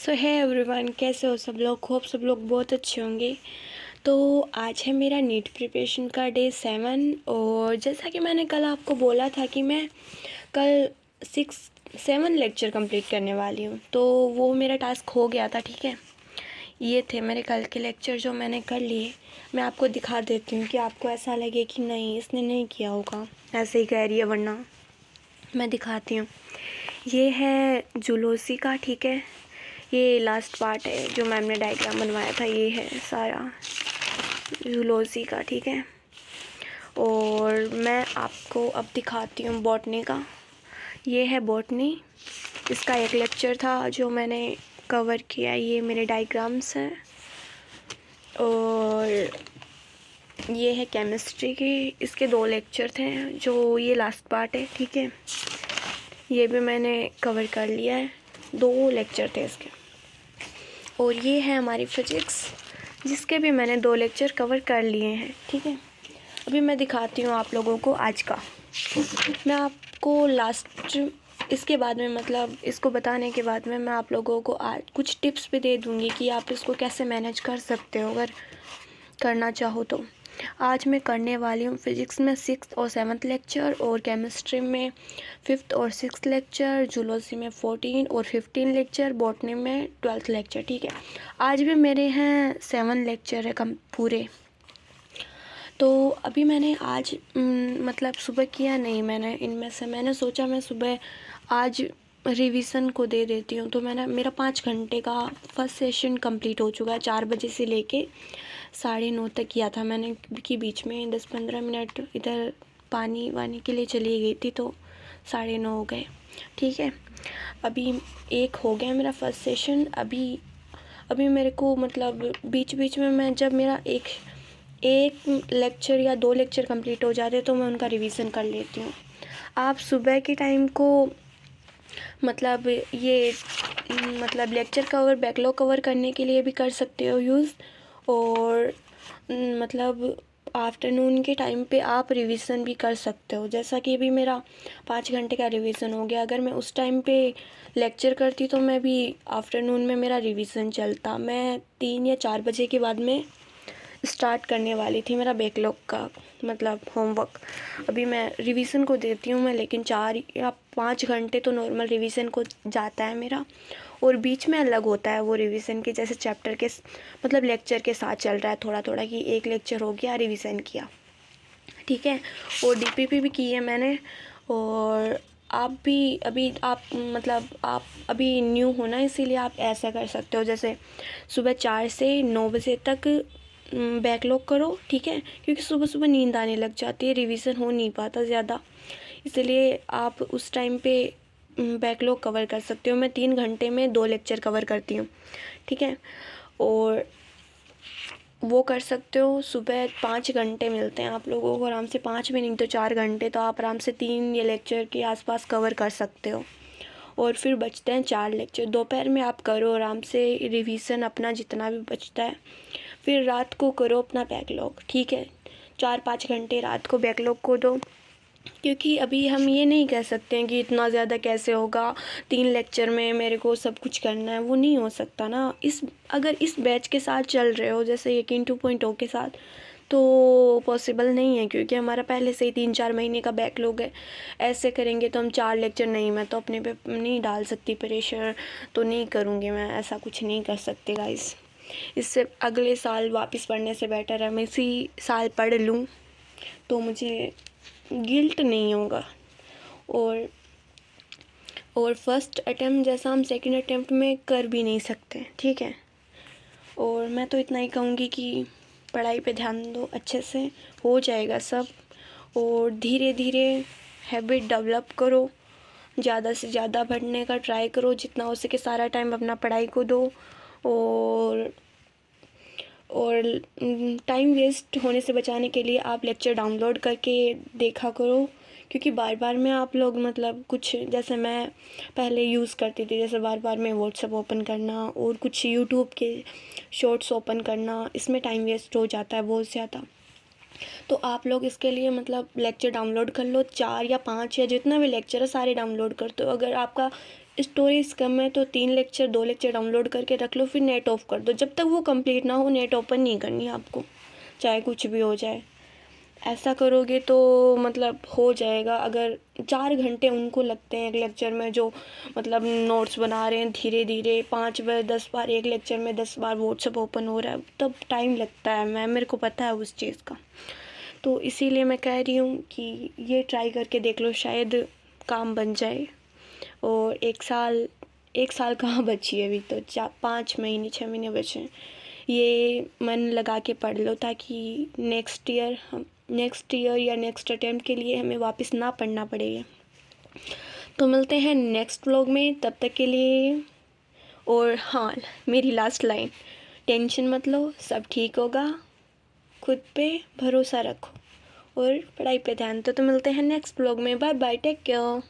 सो है एवरीवन, कैसे हो सब लोग। होप सब लोग बहुत अच्छे होंगे। तो आज है मेरा नीट प्रिपरेशन का डे 7 और जैसा कि मैंने कल आपको बोला था कि मैं कल 7 लेक्चर कंप्लीट करने वाली हूँ, तो वो मेरा टास्क हो गया था। ठीक है, ये थे मेरे कल के लेक्चर जो मैंने कर लिए। मैं आपको दिखा देती हूँ कि आपको ऐसा लगे कि नहीं इसने नहीं किया होगा, ऐसे ही कह रही है, वरना मैं दिखाती हूँ। ये है जूलॉजी का, ठीक है। ये लास्ट पार्ट है जो मैम ने डायग्राम बनवाया था, ये है सारा जूलॉजी का, ठीक है। और मैं आपको अब दिखाती हूँ बॉटनी का। ये है बॉटनी, इसका एक लेक्चर था जो मैंने कवर किया। ये मेरे डायग्राम्स हैं। और ये है केमिस्ट्री की, इसके 2 लेक्चर थे जो ये लास्ट पार्ट है, ठीक है। ये भी मैंने कवर कर लिया है, 2 लेक्चर थे इसके। और ये है हमारी फिजिक्स, जिसके भी मैंने 2 लेक्चर कवर कर लिए हैं, ठीक है। अभी मैं दिखाती हूँ आप लोगों को आज का। मैं आपको लास्ट इसके बाद में, मतलब इसको बताने के बाद में, मैं आप लोगों को आज कुछ टिप्स भी दे दूँगी कि आप इसको कैसे मैनेज कर सकते हो अगर करना चाहो तो। आज मैं करने वाली हूँ फिज़िक्स में 6th और 7th लेक्चर, और केमिस्ट्री में 5th और 6th लेक्चर, जूलॉजी में 14 और 15 लेक्चर, बॉटनी में 12th लेक्चर, ठीक है। आज भी मेरे हैं 7 लेक्चर है कम पूरे। तो अभी मैंने आज मतलब सुबह किया नहीं मैंने इनमें से। मैंने सोचा मैं सुबह आज रिवीजन को दे देती हूँ। तो मेरा 5 घंटे का फर्स्ट सेशन कंप्लीट हो चुका है। 4 बजे से लेके 9:30 तक किया था मैंने, कि बीच में 10-15 मिनट इधर पानी वानी के लिए चली गई थी, तो 9:30 हो गए, ठीक है। अभी 1 हो गया मेरा फर्स्ट सेशन। अभी मेरे को मतलब बीच बीच में मैं जब मेरा एक लेक्चर या 2 लेक्चर कंप्लीट हो जाते तो मैं उनका रिवीजन कर लेती हूँ। आप सुबह के टाइम को मतलब ये मतलब लेक्चर कवर, बैकलॉग कवर करने के लिए भी कर सकते हो यूज़। और मतलब आफ्टरनून के टाइम पे आप रिवीजन भी कर सकते हो। जैसा कि अभी मेरा 5 घंटे का रिवीजन हो गया। अगर मैं उस टाइम पे लेक्चर करती तो मैं भी आफ्टरनून में मेरा रिवीजन चलता। मैं 3 या 4 बजे के बाद में स्टार्ट करने वाली थी मेरा बैकलॉग का मतलब होमवर्क। अभी मैं रिवीजन को देती हूँ मैं, लेकिन 4 या 5 घंटे तो नॉर्मल रिवीजन को जाता है मेरा। और बीच में अलग होता है वो रिवीजन के, जैसे चैप्टर के मतलब लेक्चर के साथ चल रहा है थोड़ा थोड़ा, कि एक लेक्चर हो गया रिवीजन किया, ठीक है। और डीपीपी भी की है मैंने। और आप भी अभी आप मतलब आप अभी न्यू हो ना, इसीलिए आप ऐसा कर सकते हो, जैसे सुबह 4 से 9 बजे तक बैकलॉग करो, ठीक है। क्योंकि सुबह सुबह नींद आने लग जाती है, रिवीजन हो नहीं पाता ज़्यादा, इसलिए आप उस टाइम पे बैकलॉग कवर कर सकते हो। मैं 3 घंटे में 2 लेक्चर कवर करती हूँ, ठीक है। और वो कर सकते हो। सुबह 5 घंटे मिलते हैं आप लोगों को आराम से, 5 भी नहीं तो 4 घंटे, तो आप आराम से 3 ये लेक्चर के आसपास कवर कर सकते हो। और फिर बचते हैं 4 लेक्चर। दोपहर में आप करो आराम से रिवीजन अपना जितना भी बचता है, फिर रात को करो अपना बैकलॉग, ठीक है। 4-5 घंटे रात को बैकलॉग को दो, क्योंकि अभी हम ये नहीं कह सकते हैं कि इतना ज़्यादा कैसे होगा, 3 लेक्चर में मेरे को सब कुछ करना है, वो नहीं हो सकता ना। अगर इस बैच के साथ चल रहे हो, जैसे यकीन 2.0 के साथ, तो पॉसिबल नहीं है, क्योंकि हमारा पहले से ही 3-4 महीने का बैकलॉग है। ऐसे करेंगे तो हम 4 लेक्चर नहीं, मैं तो अपने पे नहीं डाल सकती प्रेशर, तो नहीं करूँगी मैं, ऐसा कुछ नहीं कर सकते गाइस। इससे अगले साल वापस पढ़ने से बेटर है मैं इसी साल पढ़ लूँ, तो मुझे गिल्ट नहीं होगा। और फर्स्ट अटेम्प्ट जैसा हम सेकंड अटेम्प्ट में कर भी नहीं सकते, ठीक है। और मैं तो इतना ही कहूँगी कि पढ़ाई पे ध्यान दो, अच्छे से हो जाएगा सब। और धीरे धीरे हैबिट डेवलप करो, ज़्यादा से ज़्यादा पढ़ने का ट्राई करो, जितना हो सके सारा टाइम अपना पढ़ाई को दो। और टाइम वेस्ट होने से बचाने के लिए आप लेक्चर डाउनलोड करके देखा करो, क्योंकि बार बार में आप लोग मतलब कुछ, जैसे मैं पहले यूज़ करती थी, जैसे बार बार में व्हाट्सएप ओपन करना और कुछ यूट्यूब के शॉर्ट्स ओपन करना, इसमें टाइम वेस्ट हो जाता है बहुत ज़्यादा। तो आप लोग इसके लिए मतलब लेक्चर डाउनलोड कर लो, 4 या 5 या जितना भी लेक्चर है सारे डाउनलोड कर दो। अगर आपका स्टोरेज कम है तो 3 लेक्चर 2 लेक्चर डाउनलोड करके रख लो, फिर नेट ऑफ़ कर दो। जब तक वो कंप्लीट ना हो नेट ओपन नहीं करनी आपको, चाहे कुछ भी हो जाए। ऐसा करोगे तो मतलब हो जाएगा। अगर 4 घंटे उनको लगते हैं एक लेक्चर में, जो मतलब नोट्स बना रहे हैं धीरे धीरे, 5 बार 10 बार एक लेक्चर में 10 बार व्हाट्सएप ओपन हो रहा है, तब टाइम लगता है। मेरे को पता है उस चीज़ का। तो इसीलिए मैं कह रही हूँ कि ये ट्राई करके देख लो, शायद काम बन जाए। और 1 साल कहाँ बची है, अभी तो 5 महीने 6 महीने बचे हैं। ये मन लगा के पढ़ लो ताकि नेक्स्ट ईयर या नेक्स्ट अटेम्प्ट के लिए हमें वापस ना पढ़ना पड़ेगा। तो मिलते हैं नेक्स्ट व्लॉग में, तब तक के लिए। और हाँ, मेरी लास्ट लाइन, टेंशन मत लो, सब ठीक होगा, खुद पे भरोसा रखो और पढ़ाई पे ध्यान। तो मिलते हैं नेक्स्ट व्लॉग में। Bye bye, take care.